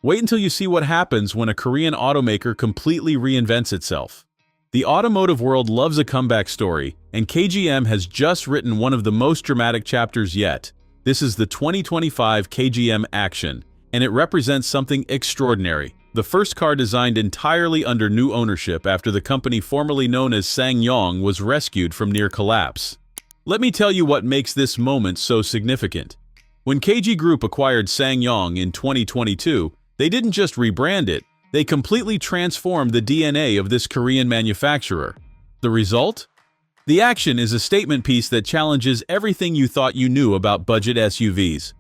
Wait until you see what happens when a Korean automaker completely reinvents itself. The automotive world loves a comeback story, and KGM has just written one of the most dramatic chapters yet. This is the 2025 KGM Actyon, and it represents something extraordinary. The first car designed entirely under new ownership after the company formerly known as SsangYong was rescued from near collapse. Let me tell you what makes this moment so significant. When KG Group acquired SsangYong in 2022, they didn't just rebrand it, they completely transformed the DNA of this Korean manufacturer. The result? The Actyon is a statement piece that challenges everything you thought you knew about budget SUVs.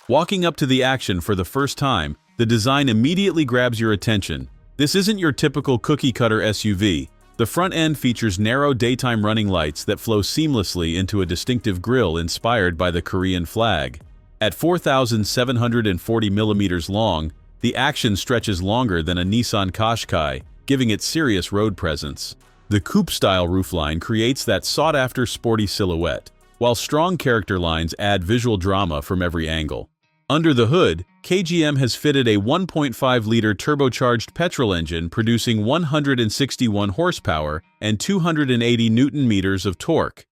Walking up to the Actyon for the first time, the design immediately grabs your attention. This isn't your typical cookie-cutter SUV. The front end features narrow daytime running lights that flow seamlessly into a distinctive grille inspired by the Korean flag. At 4,740 millimeters long, the Actyon stretches longer than a Nissan Qashqai, giving it serious road presence. The coupe-style roofline creates that sought-after sporty silhouette, while strong character lines add visual drama from every angle. Under the hood, KGM has fitted a 1.5-liter turbocharged petrol engine producing 161 horsepower and 280 newton-meters of torque.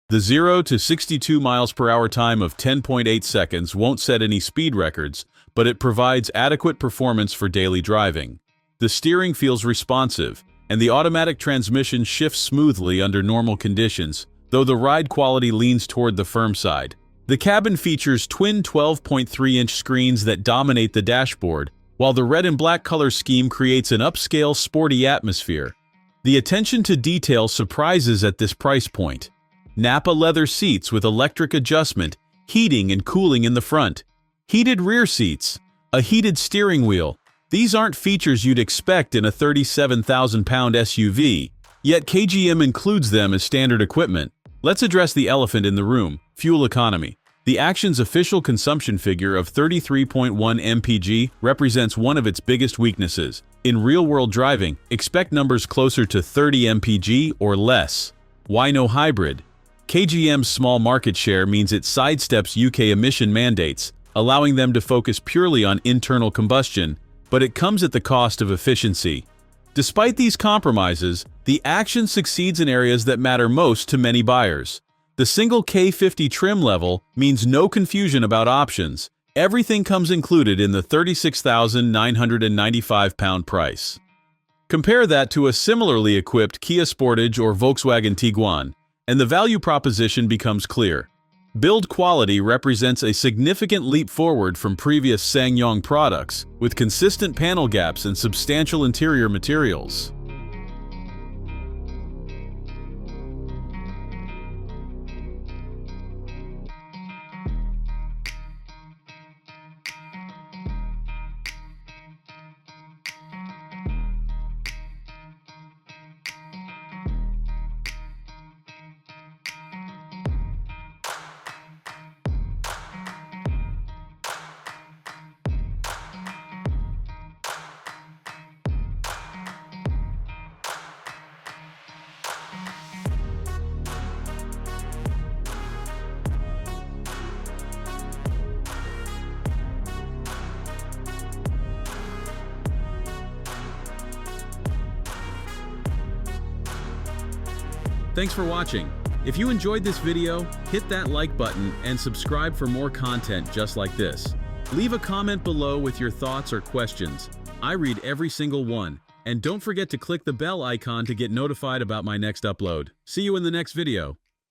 The 0 to 62 miles per hour time of 10.8 seconds won't set any speed records, but it provides adequate performance for daily driving. The steering feels responsive, and the automatic transmission shifts smoothly under normal conditions, though the ride quality leans toward the firm side. The cabin features twin 12.3-inch screens that dominate the dashboard, while the red and black color scheme creates an upscale, sporty atmosphere. The attention to detail surprises at this price point. Nappa leather seats with electric adjustment, heating and cooling in the front. Heated rear seats, a heated steering wheel. These aren't features you'd expect in a 37,000-pound SUV, yet KGM includes them as standard equipment. Let's address the elephant in the room, fuel economy. The Actyon's official consumption figure of 33.1 mpg represents one of its biggest weaknesses. In real-world driving, expect numbers closer to 30 mpg or less. Why no hybrid? KGM's small market share means it sidesteps UK emission mandates, allowing them to focus purely on internal combustion, but it comes at the cost of efficiency. Despite these compromises, the Actyon succeeds in areas that matter most to many buyers. The single K50 trim level means no confusion about options. Everything comes included in the £36,995 price. Compare that to a similarly equipped Kia Sportage or Volkswagen Tiguan, and the value proposition becomes clear. Build quality represents a significant leap forward from previous SsangYong products, with consistent panel gaps and substantial interior materials. Thanks for watching. If you enjoyed this video, hit that like button and subscribe for more content just like this. Leave a comment below with your thoughts or questions. I read every single one. And don't forget to click the bell icon to get notified about my next upload. See you in the next video.